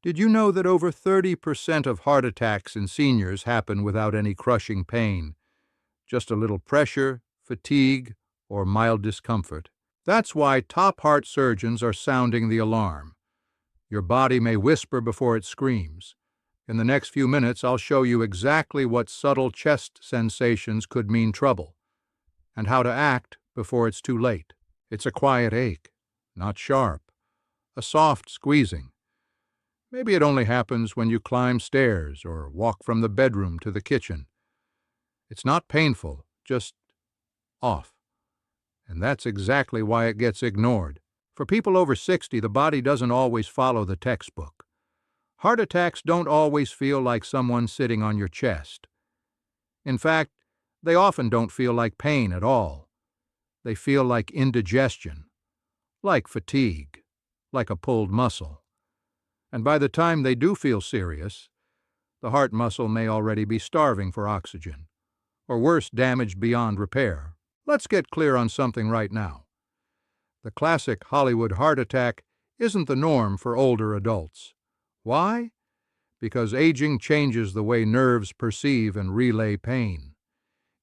Did you know that over 30% of heart attacks in seniors happen without any crushing pain? Just a little pressure, fatigue, or mild discomfort. That's why top heart surgeons are sounding the alarm. Your body may whisper before it screams. In the next few minutes, I'll show you exactly what subtle chest sensations could mean trouble, and how to act before it's too late. It's a quiet ache, not sharp, a soft squeezing. Maybe it only happens when you climb stairs or walk from the bedroom to the kitchen. It's not painful, just off. And that's exactly why it gets ignored. For people over 60, the body doesn't always follow the textbook. Heart attacks don't always feel like someone sitting on your chest. In fact, they often don't feel like pain at all. They feel like indigestion, like fatigue, like a pulled muscle. And by the time they do feel serious, the heart muscle may already be starving for oxygen, or worse, damaged beyond repair. Let's get clear on something right now. The classic Hollywood heart attack isn't the norm for older adults. Why? Because aging changes the way nerves perceive and relay pain.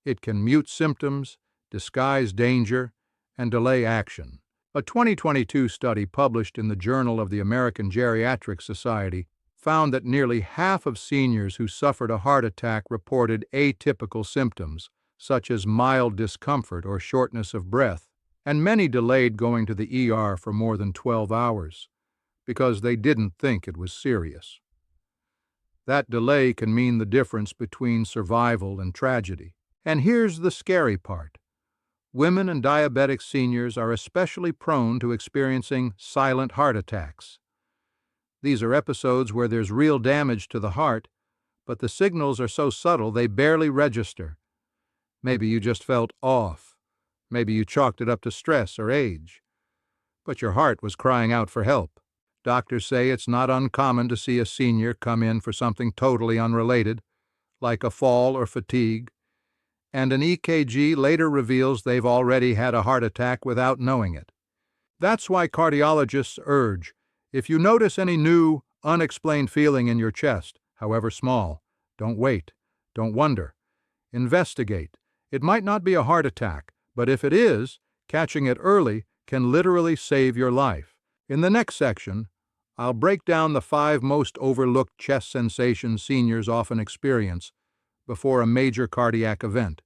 It can mute symptoms, disguise danger, and delay action. A 2022 study published in the Journal of the American Geriatric Society found that nearly half of seniors who suffered a heart attack reported atypical symptoms, such as mild discomfort or shortness of breath, and many delayed going to the ER for more than 12 hours because they didn't think it was serious. That delay can mean the difference between survival and tragedy. And here's the scary part. Women and diabetic seniors are especially prone to experiencing silent heart attacks. These are episodes where there's real damage to the heart, but the signals are so subtle they barely register. Maybe you just felt off. Maybe you chalked it up to stress or age. But your heart was crying out for help. Doctors say it's not uncommon to see a senior come in for something totally unrelated, like a fall or fatigue, and an EKG later reveals they've already had a heart attack without knowing it. That's why cardiologists urge, if you notice any new, unexplained feeling in your chest, however small, don't wait, don't wonder. Investigate. It might not be a heart attack, but if it is, catching it early can literally save your life. In the next section, I'll break down the 5 most overlooked chest sensations seniors often experience before a major cardiac event,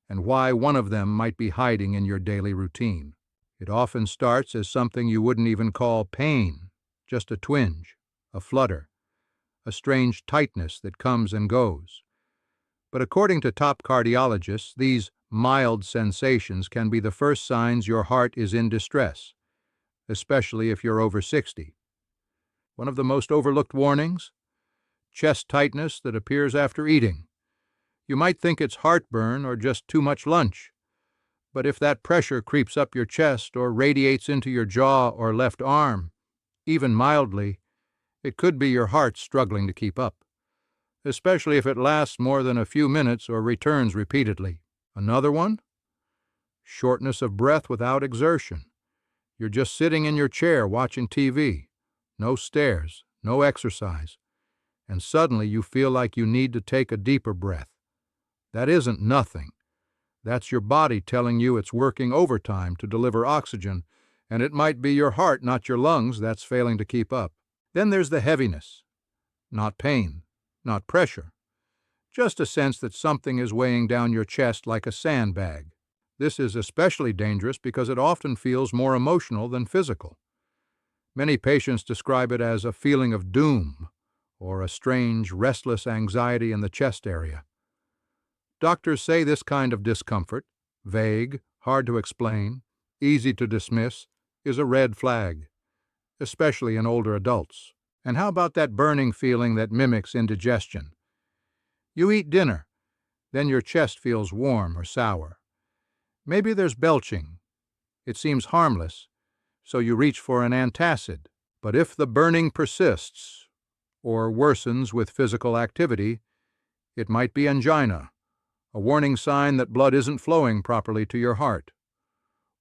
and why one of them might be hiding in your daily routine. It often starts as something you wouldn't even call pain, just a twinge, a flutter, a strange tightness that comes and goes. But according to top cardiologists, these mild sensations can be the first signs your heart is in distress, especially if you're over 60. One of the most overlooked warnings? Chest tightness that appears after eating. You might think it's heartburn or just too much lunch. But if that pressure creeps up your chest or radiates into your jaw or left arm, even mildly, it could be your heart struggling to keep up, especially if it lasts more than a few minutes or returns repeatedly. Another one? Shortness of breath without exertion. You're just sitting in your chair watching TV, no stairs, no exercise, and suddenly you feel like you need to take a deeper breath. That isn't nothing. That's your body telling you it's working overtime to deliver oxygen, and it might be your heart, not your lungs, that's failing to keep up. Then there's the heaviness. Not pain, not pressure. Just a sense that something is weighing down your chest like a sandbag. This is especially dangerous because it often feels more emotional than physical. Many patients describe it as a feeling of doom or a strange, restless anxiety in the chest area. Doctors say this kind of discomfort, vague, hard to explain, easy to dismiss, is a red flag, especially in older adults. And how about that burning feeling that mimics indigestion? You eat dinner, then your chest feels warm or sour. Maybe there's belching. It seems harmless, so you reach for an antacid. But if the burning persists, or worsens with physical activity, it might be angina, a warning sign that blood isn't flowing properly to your heart.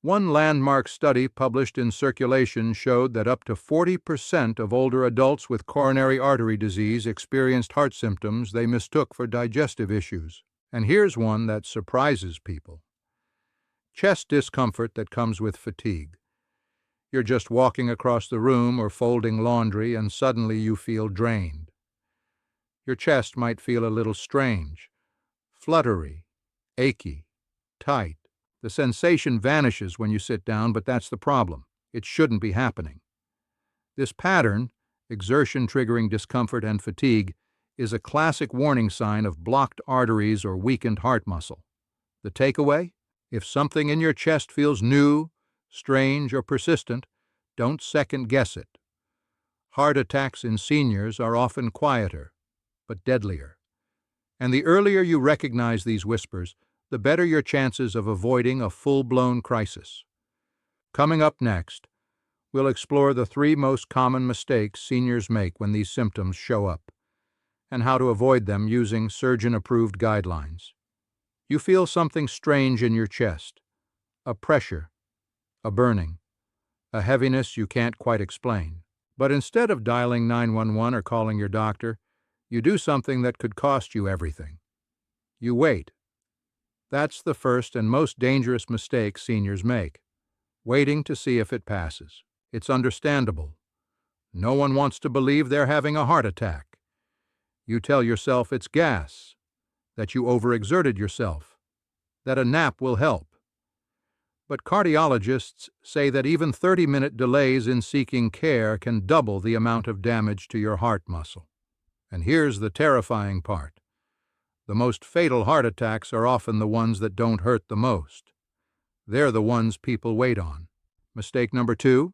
One landmark study published in Circulation showed that up to 40% of older adults with coronary artery disease experienced heart symptoms they mistook for digestive issues. And here's one that surprises people: chest discomfort that comes with fatigue. You're just walking across the room or folding laundry and suddenly you feel drained. Your chest might feel a little strange, fluttery, achy, tight. The sensation vanishes when you sit down, but that's the problem. It shouldn't be happening. This pattern, exertion triggering discomfort and fatigue, is a classic warning sign of blocked arteries or weakened heart muscle. The takeaway? If something in your chest feels new, strange, or persistent, don't second-guess it. Heart attacks in seniors are often quieter, but deadlier. And the earlier you recognize these whispers, the better your chances of avoiding a full-blown crisis. Coming up next, we'll explore the 3 most common mistakes seniors make when these symptoms show up, and how to avoid them using surgeon-approved guidelines. You feel something strange in your chest, a pressure, a burning, a heaviness you can't quite explain. But instead of dialing 911 or calling your doctor, you do something that could cost you everything. You wait. That's the first and most dangerous mistake seniors make, waiting to see if it passes. It's understandable. No one wants to believe they're having a heart attack. You tell yourself it's gas, that you overexerted yourself, that a nap will help. But cardiologists say that even 30-minute delays in seeking care can double the amount of damage to your heart muscle. And here's the terrifying part. The most fatal heart attacks are often the ones that don't hurt the most. They're the ones people wait on. Mistake number 2,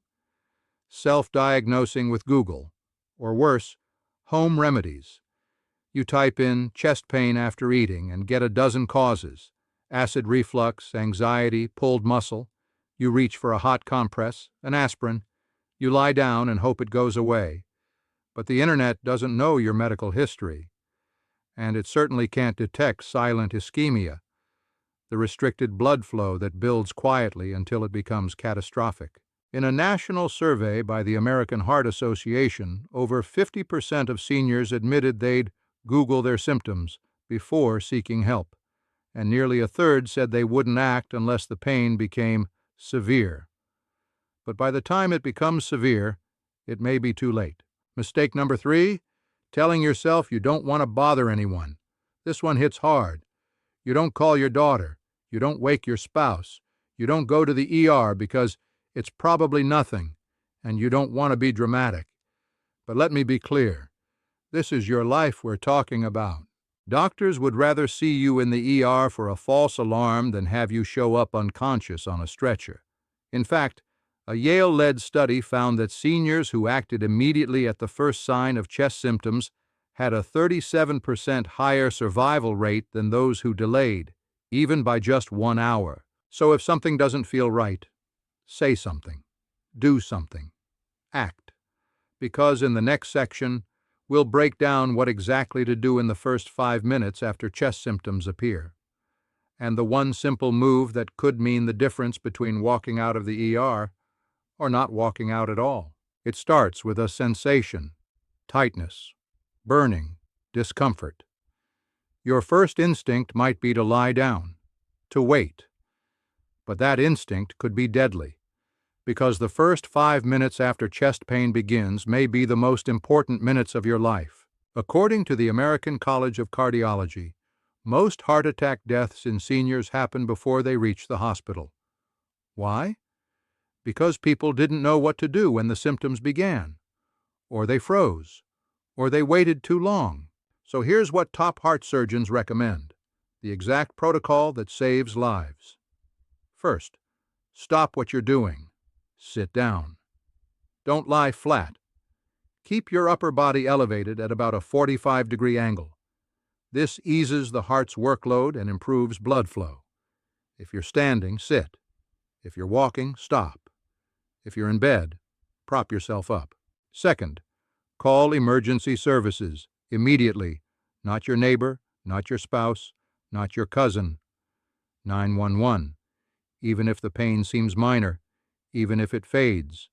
self-diagnosing with Google, or worse, home remedies. You type in chest pain after eating and get a dozen causes: acid reflux, anxiety, pulled muscle. You reach for a hot compress, an aspirin. You lie down and hope it goes away. But the internet doesn't know your medical history, and it certainly can't detect silent ischemia, the restricted blood flow that builds quietly until it becomes catastrophic. In a national survey by the American Heart Association, over 50% of seniors admitted they'd Google their symptoms before seeking help, and nearly a third said they wouldn't act unless the pain became severe. But by the time it becomes severe, it may be too late. Mistake number 3, telling yourself you don't want to bother anyone. This one hits hard. You don't call your daughter. You don't wake your spouse. You don't go to the ER because it's probably nothing, and you don't want to be dramatic. But let me be clear. This is your life we're talking about. Doctors would rather see you in the ER for a false alarm than have you show up unconscious on a stretcher. In fact, a Yale-led study found that seniors who acted immediately at the first sign of chest symptoms had a 37% higher survival rate than those who delayed, even by just 1 hour. So if something doesn't feel right, say something, do something, act. Because in the next section, we'll break down what exactly to do in the first 5 minutes after chest symptoms appear, and the one simple move that could mean the difference between walking out of the ER or not walking out at all. It starts with a sensation: tightness, burning, discomfort. Your first instinct might be to lie down, to wait. But that instinct could be deadly, because the first 5 minutes after chest pain begins may be the most important minutes of your life. According to the American College of Cardiology, most heart attack deaths in seniors happen before they reach the hospital. Why? Because people didn't know what to do when the symptoms began, or they froze, or they waited too long. So here's what top heart surgeons recommend: the exact protocol that saves lives. First, stop what you're doing. Sit down. Don't lie flat. Keep your upper body elevated at about a 45-degree angle. This eases the heart's workload and improves blood flow. If you're standing, sit. If you're walking, stop. If you're in bed, prop yourself up. Second, call emergency services immediately. Not your neighbor, not your spouse, not your cousin. 911. even if the pain seems minor, even if it fades.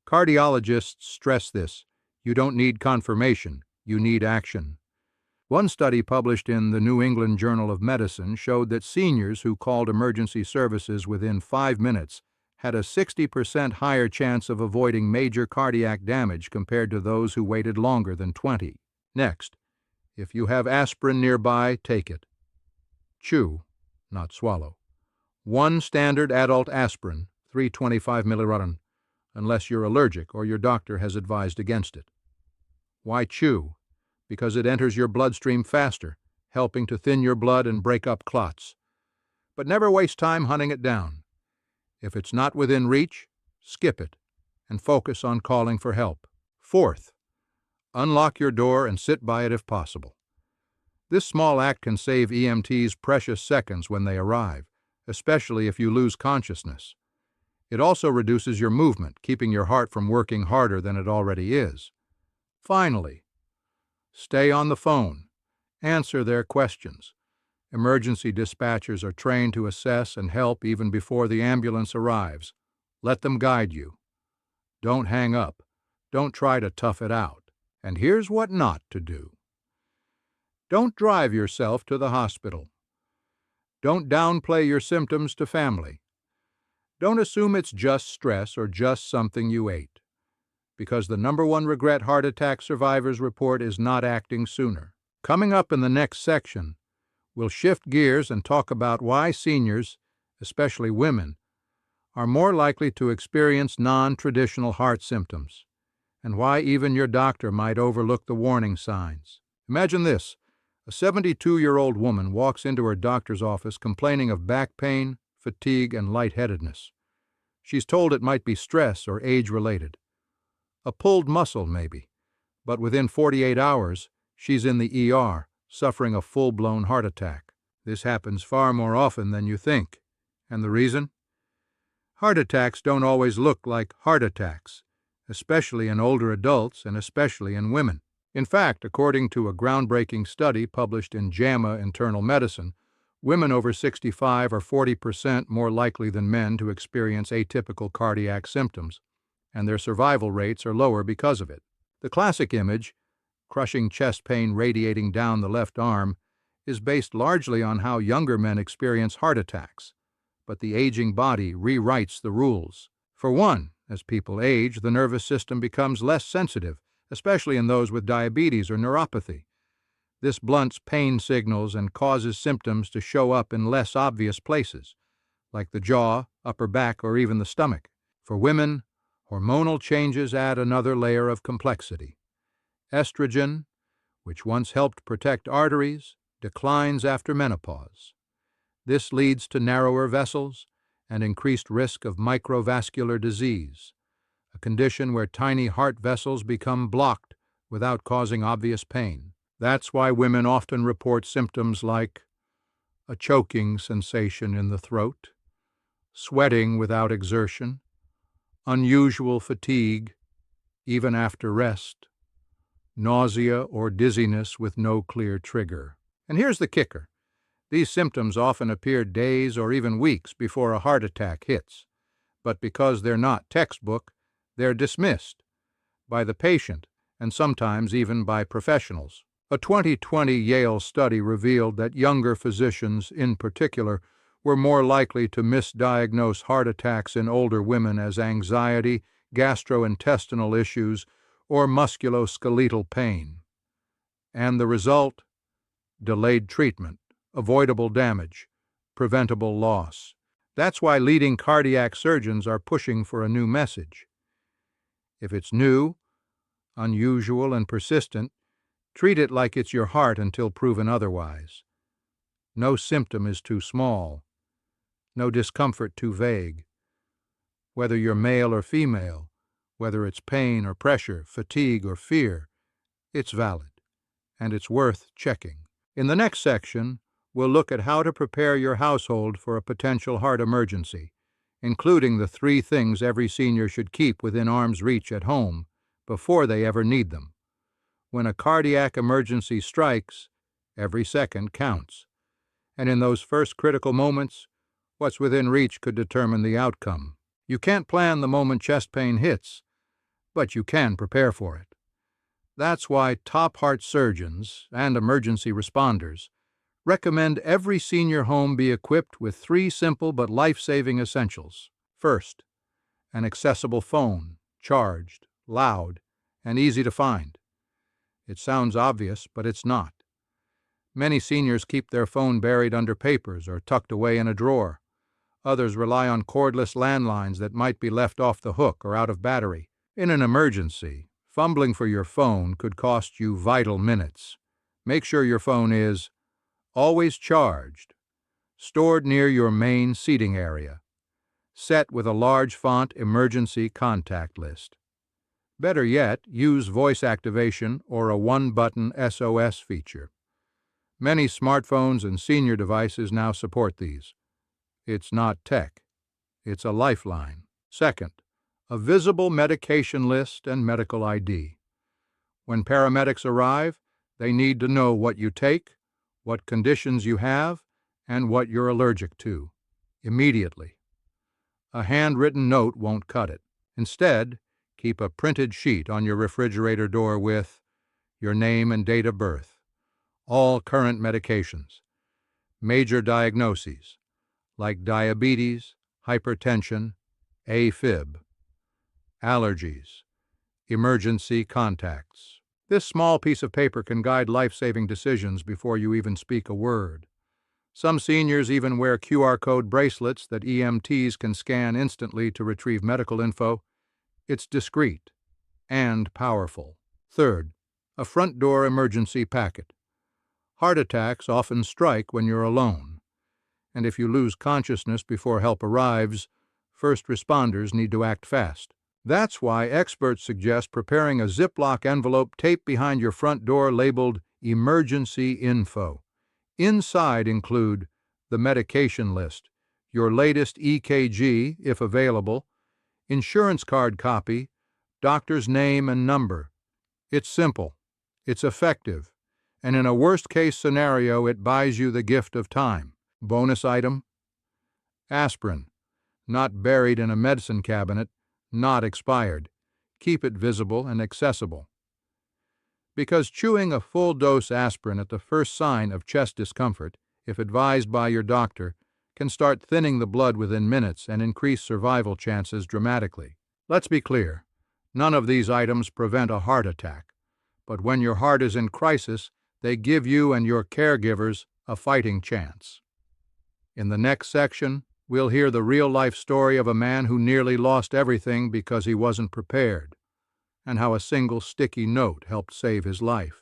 Cardiologists stress this. You don't need confirmation, you need action. One study published in the New England Journal of Medicine showed that seniors who called emergency services within 5 minutes had a 60% higher chance of avoiding major cardiac damage compared to those who waited longer than 20. Next, if you have aspirin nearby, take it. Chew, not swallow. 1 standard adult aspirin, 325 millirotin, unless you're allergic or your doctor has advised against it. Why chew? Because it enters your bloodstream faster, helping to thin your blood and break up clots. But never waste time hunting it down. If it's not within reach, skip it and focus on calling for help. Fourth, unlock your door and sit by it if possible. This small act can save EMTs precious seconds when they arrive, especially if you lose consciousness. It also reduces your movement, keeping your heart from working harder than it already is. Finally, stay on the phone. Answer their questions. Emergency dispatchers are trained to assess and help even before the ambulance arrives. Let them guide you. Don't hang up. Don't try to tough it out. And here's what not to do. Don't drive yourself to the hospital. Don't downplay your symptoms to family. Don't assume it's just stress or just something you ate, because the #1 regret heart attack survivors report is not acting sooner. Coming up in the next section, we'll shift gears and talk about why seniors, especially women, are more likely to experience non-traditional heart symptoms, and why even your doctor might overlook the warning signs. Imagine this. A 72-year-old woman walks into her doctor's office complaining of back pain, fatigue, and lightheadedness. She's told it might be stress or age-related. A pulled muscle, maybe, but within 48 hours, she's in the ER, suffering a full-blown heart attack. This happens far more often than you think. And the reason? Heart attacks don't always look like heart attacks, especially in older adults and especially in women. In fact, according to a groundbreaking study published in JAMA Internal Medicine, women over 65 are 40% more likely than men to experience atypical cardiac symptoms, and their survival rates are lower because of it. The classic image, crushing chest pain radiating down the left arm, is based largely on how younger men experience heart attacks, but the aging body rewrites the rules. For one, as people age, the nervous system becomes less sensitive, especially in those with diabetes or neuropathy. This blunts pain signals and causes symptoms to show up in less obvious places, like the jaw, upper back, or even the stomach. For women, hormonal changes add another layer of complexity. Estrogen, which once helped protect arteries, declines after menopause. This leads to narrower vessels and increased risk of microvascular disease, a condition where tiny heart vessels become blocked without causing obvious pain. That's why women often report symptoms like a choking sensation in the throat, sweating without exertion, unusual fatigue, even after rest, nausea or dizziness with no clear trigger. And here's the kicker. These symptoms often appear days or even weeks before a heart attack hits, but because they're not textbook, they're dismissed by the patient and sometimes even by professionals. A 2020 Yale study revealed that younger physicians, in particular, were more likely to misdiagnose heart attacks in older women as anxiety, gastrointestinal issues, or musculoskeletal pain. And the result? Delayed treatment, avoidable damage, preventable loss. That's why leading cardiac surgeons are pushing for a new message. If it's new, unusual, and persistent, treat it like it's your heart until proven otherwise. No symptom is too small. No discomfort too vague. Whether you're male or female, whether it's pain or pressure, fatigue or fear, it's valid, and it's worth checking. In the next section, we'll look at how to prepare your household for a potential heart emergency, including the 3 things every senior should keep within arm's reach at home before they ever need them. When a cardiac emergency strikes, every second counts. And in those first critical moments, What's within reach could determine the outcome. You can't plan the moment chest pain hits, but you can prepare for it. That's why top heart surgeons and emergency responders recommend every senior home be equipped with 3 simple but life-saving essentials. First, an accessible phone, charged, loud, and easy to find. It sounds obvious, but it's not. Many seniors keep their phone buried under papers or tucked away in a drawer. Others rely on cordless landlines that might be left off the hook or out of battery. In an emergency, fumbling for your phone could cost you vital minutes. Make sure your phone is always charged, stored near your main seating area, set with a large font emergency contact list. Better yet, use voice activation or a one-button SOS feature. Many smartphones and senior devices now support these. It's not tech. It's a lifeline. Second, a visible medication list and medical ID. When paramedics arrive, they need to know what you take, what conditions you have, and what you're allergic to, immediately. A handwritten note won't cut it. Instead, keep a printed sheet on your refrigerator door with your name and date of birth, all current medications, major diagnoses like diabetes, hypertension, AFib, allergies, emergency contacts. This small piece of paper can guide life-saving decisions before you even speak a word. Some seniors even wear QR code bracelets that EMTs can scan instantly to retrieve medical info. It's discreet and powerful. Third, a front door emergency packet. Heart attacks often strike when you're alone, and if you lose consciousness before help arrives, first responders need to act fast. That's why experts suggest preparing a Ziploc envelope taped behind your front door labeled Emergency Info. Inside include the medication list, your latest EKG, if available, insurance card copy, doctor's name and number. It's simple, it's effective, and in a worst-case scenario, it buys you the gift of time. Bonus item: aspirin, not buried in a medicine cabinet, not expired. Keep it visible and accessible. Because chewing a full-dose aspirin at the first sign of chest discomfort, if advised by your doctor, can start thinning the blood within minutes and increase survival chances dramatically. Let's be clear, none of these items prevent a heart attack, but when your heart is in crisis, they give you and your caregivers a fighting chance. In the next section, we'll hear the real-life story of a man who nearly lost everything because he wasn't prepared, and how a single sticky note helped save his life.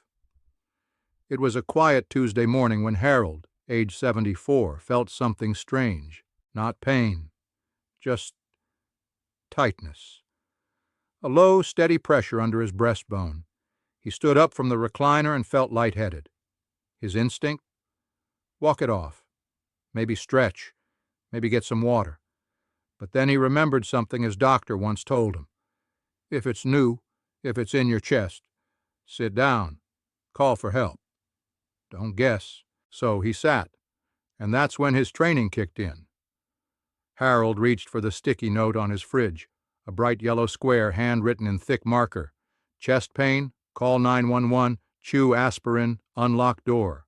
It was a quiet Tuesday morning when Harold, age 74, felt something strange. Not pain, just tightness. A low, steady pressure under his breastbone. He stood up from the recliner and felt lightheaded. His instinct? Walk it off. Maybe stretch. Maybe get some water. But then he remembered something his doctor once told him. If it's new, if it's in your chest, sit down. Call for help. Don't guess. So he sat, and that's when his training kicked in. Harold reached for the sticky note on his fridge, a bright yellow square handwritten in thick marker. Chest pain? Call 911, chew aspirin, unlock door.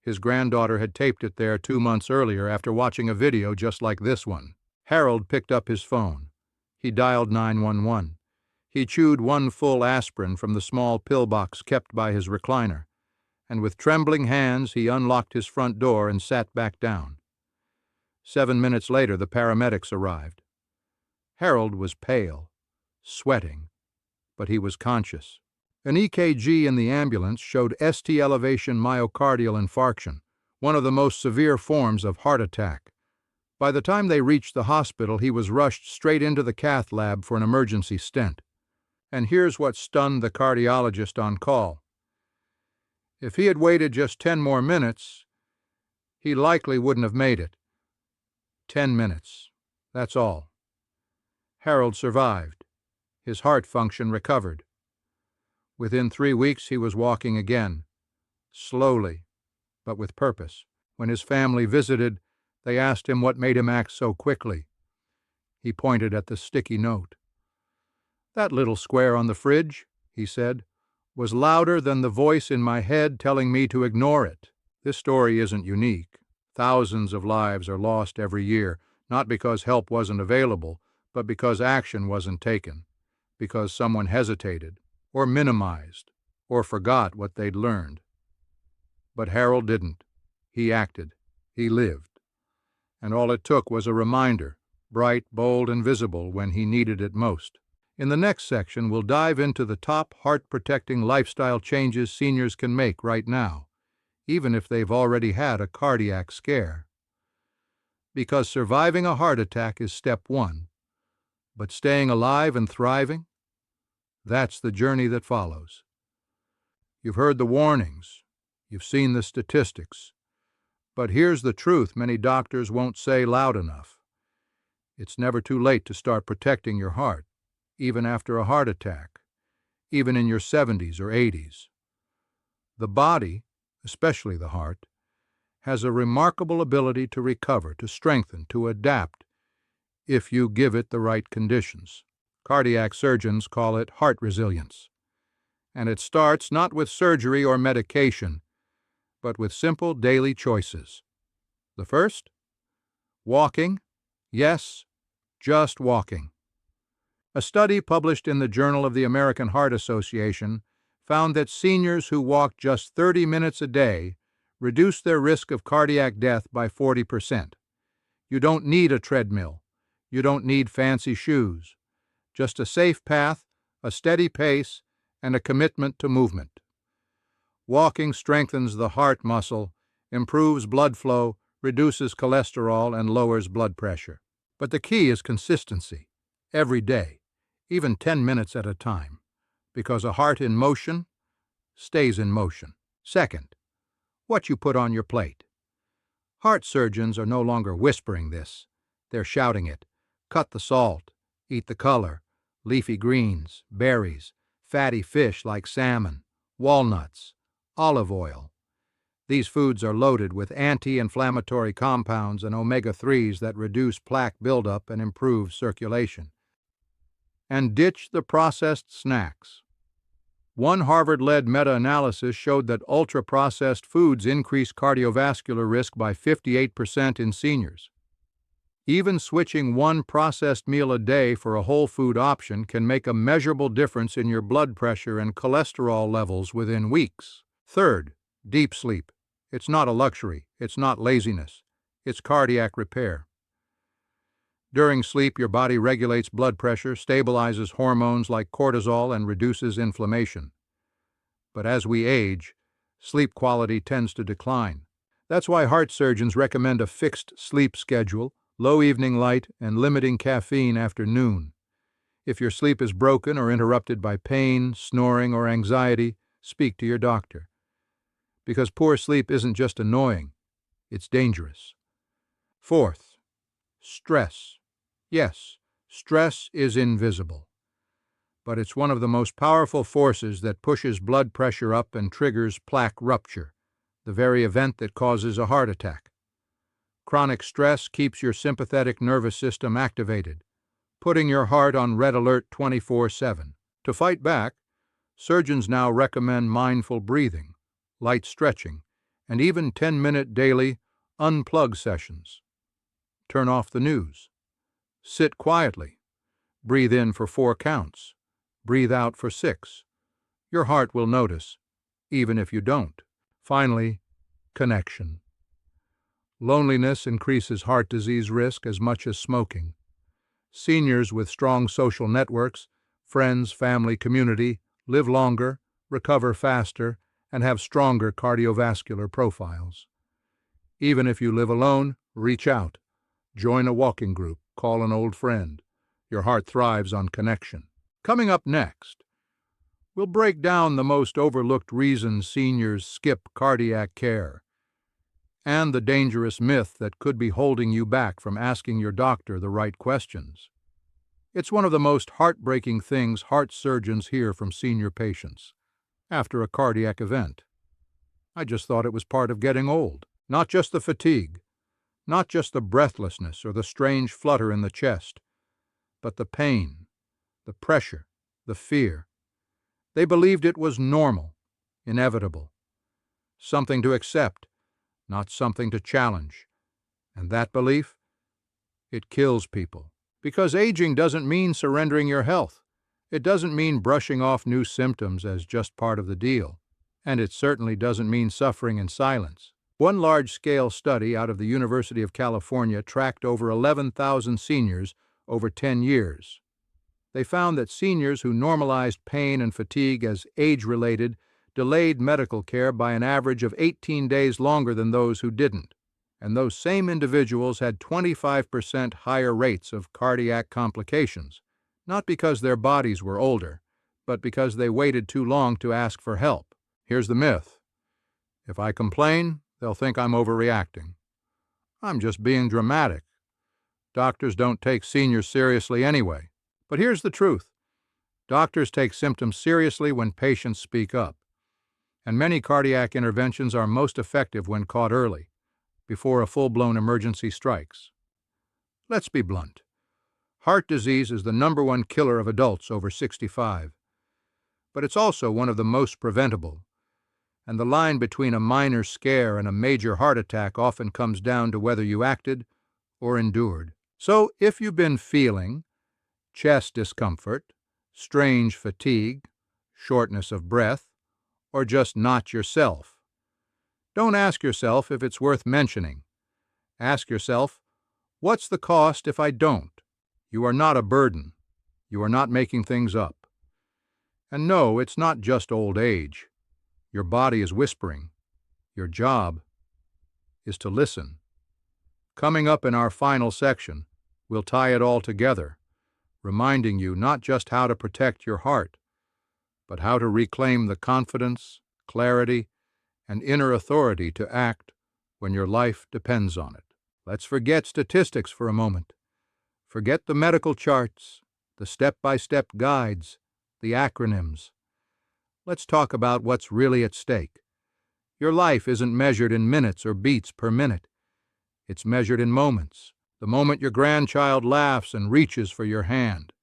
His granddaughter had taped it there 2 months earlier after watching a video just like this one. Harold picked up his phone. He dialed 911. He chewed one full aspirin from the small pill box kept by his recliner, and with trembling hands he unlocked his front door and sat back down. 7 minutes later, the paramedics arrived. Harold was pale, sweating, but he was conscious. An EKG in the ambulance showed ST elevation myocardial infarction, one of the most severe forms of heart attack. By the time they reached the hospital, he was rushed straight into the cath lab for an emergency stent. And here's what stunned the cardiologist on call. If he had waited just 10 more minutes, he likely wouldn't have made it. 10 minutes. That's all. Harold survived. His heart function recovered. Within 3 weeks, he was walking again, slowly, but with purpose. When his family visited, They asked him what made him act so quickly. He pointed at the sticky note. "That little square on the fridge," he said, "was louder than the voice in my head telling me to ignore it." This story isn't unique. Thousands of lives are lost every year, not because help wasn't available, but because action wasn't taken, because someone hesitated, or minimized, or forgot what they'd learned. But Harold didn't. He acted. He lived. And all it took was a reminder, bright, bold, and visible when he needed it most. In the next section, we'll dive into the top heart-protecting lifestyle changes seniors can make right now, even if they've already had a cardiac scare. Because surviving a heart attack is step one, but staying alive and thriving, that's the journey that follows. You've heard the warnings, you've seen the statistics, but here's the truth many doctors won't say loud enough. It's never too late to start protecting your heart, even after a heart attack, even in your 70s or 80s. The body, especially the heart, has a remarkable ability to recover, to strengthen, to adapt, if you give it the right conditions. Cardiac surgeons call it heart resilience. And it starts not with surgery or medication, but with simple daily choices. The first? Walking. Yes, just walking. A study published in the Journal of the American Heart Association found that seniors who walked just 30 minutes a day reduced their risk of cardiac death by 40%. You don't need a treadmill. You don't need fancy shoes. Just a safe path, a steady pace, and a commitment to movement. Walking strengthens the heart muscle, improves blood flow, reduces cholesterol, and lowers blood pressure. But the key is consistency, every day, even 10 minutes at a time, because a heart in motion stays in motion. Second, what you put on your plate. Heart surgeons are no longer whispering this. They're shouting it. Cut the salt, eat the color, leafy greens, berries, fatty fish like salmon, walnuts, olive oil. These foods are loaded with anti-inflammatory compounds and omega-3s that reduce plaque buildup and improve circulation. And ditch the processed snacks. One Harvard-led meta-analysis showed that ultra-processed foods increase cardiovascular risk by 58% in seniors. Even switching one processed meal a day for a whole food option can make a measurable difference in your blood pressure and cholesterol levels within weeks. Third, deep sleep. It's not a luxury. It's not laziness. It's cardiac repair. During sleep, your body regulates blood pressure, stabilizes hormones like cortisol, and reduces inflammation. But as we age, sleep quality tends to decline. That's why heart surgeons recommend a fixed sleep schedule, low evening light, and limiting caffeine after noon. If your sleep is broken or interrupted by pain, snoring, or anxiety, speak to your doctor. Because poor sleep isn't just annoying, it's dangerous. Fourth, stress. Yes, stress is invisible, but it's one of the most powerful forces that pushes blood pressure up and triggers plaque rupture, the very event that causes a heart attack. Chronic stress keeps your sympathetic nervous system activated, putting your heart on red alert 24/7. To fight back, surgeons now recommend mindful breathing, light stretching, and even 10-minute daily unplug sessions. Turn off the news. Sit quietly. Breathe in for 4 counts. Breathe out for 6. Your heart will notice, even if you don't. Finally, connection. Loneliness increases heart disease risk as much as smoking. Seniors with strong social networks, friends, family, community, live longer, recover faster, and have stronger cardiovascular profiles. Even if you live alone, reach out. Join a walking group. Call an old friend. Your heart thrives on connection. Coming up next, we'll break down the most overlooked reasons seniors skip cardiac care and the dangerous myth that could be holding you back from asking your doctor the right questions. It's one of the most heartbreaking things heart surgeons hear from senior patients after a cardiac event. I just thought it was part of getting old. Not just the fatigue, Not just the breathlessness or the strange flutter in the chest, but the pain, the pressure, the fear. They believed it was normal, inevitable, something to accept, not something to challenge. And that belief, it kills people. Because aging doesn't mean surrendering your health. It doesn't mean brushing off new symptoms as just part of the deal. And it certainly doesn't mean suffering in silence. One large-scale study out of the University of California tracked over 11,000 seniors over 10 years. They found that seniors who normalized pain and fatigue as age-related delayed medical care by an average of 18 days longer than those who didn't. And those same individuals had 25% higher rates of cardiac complications, not because their bodies were older, but because they waited too long to ask for help. Here's the myth. If I complain, they'll think I'm overreacting. I'm just being dramatic. Doctors don't take seniors seriously anyway. But here's the truth. Doctors take symptoms seriously when patients speak up. And many cardiac interventions are most effective when caught early, before a full-blown emergency strikes. Let's be blunt. Heart disease is the #1 killer of adults over 65. But it's also one of the most preventable. And the line between a minor scare and a major heart attack often comes down to whether you acted or endured. So if you've been feeling chest discomfort, strange fatigue, shortness of breath, or just not yourself, don't ask yourself if it's worth mentioning. Ask yourself, what's the cost if I don't? You are not a burden. You are not making things up. And no, it's not just old age. Your body is whispering. Your job is to listen. Coming up in our final section, we'll tie it all together, reminding you not just how to protect your heart, but how to reclaim the confidence, clarity, and inner authority to act when your life depends on it. Let's forget statistics for a moment. Forget the medical charts, the step-by-step guides, the acronyms. Let's talk about what's really at stake. Your life isn't measured in minutes or beats per minute. It's measured in moments. The moment your grandchild laughs and reaches for your hand.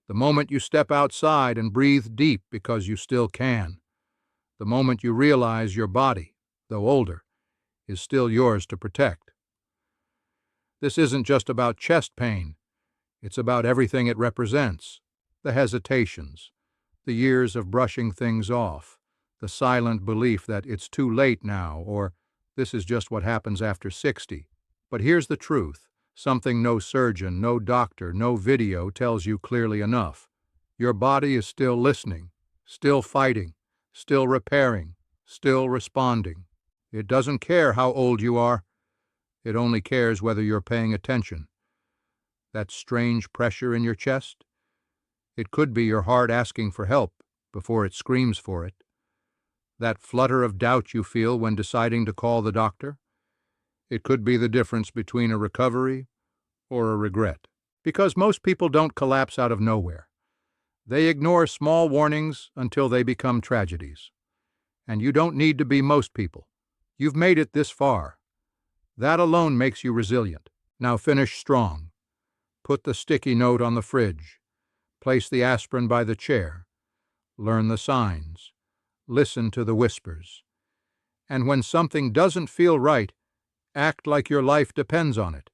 The moment you step outside and breathe deep because you still can. The moment you realize your body, though older, is still yours to protect. This isn't just about chest pain. It's about everything it represents. The hesitations, the years of brushing things off, the silent belief that it's too late now, or this is just what happens after 60. But here's the truth, something no surgeon, no doctor, no video tells you clearly enough. Your body is still listening, still fighting, still repairing, still responding. It doesn't care how old you are. It only cares whether you're paying attention. That strange pressure in your chest? It could be your heart asking for help before it screams for it. That flutter of doubt you feel when deciding to call the doctor? It could be the difference between a recovery or a regret. Because most people don't collapse out of nowhere. They ignore small warnings until they become tragedies. And you don't need to be most people. You've made it this far. That alone makes you resilient. Now finish strong. Put the sticky note on the fridge. Place the aspirin by the chair. Learn the signs. Listen to the whispers. And when something doesn't feel right, act like your life depends on it.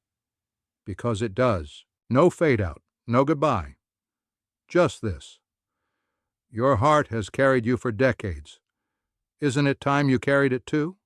Because it does. No fade out, no goodbye. Just this. Your heart has carried you for decades. Isn't it time you carried it too?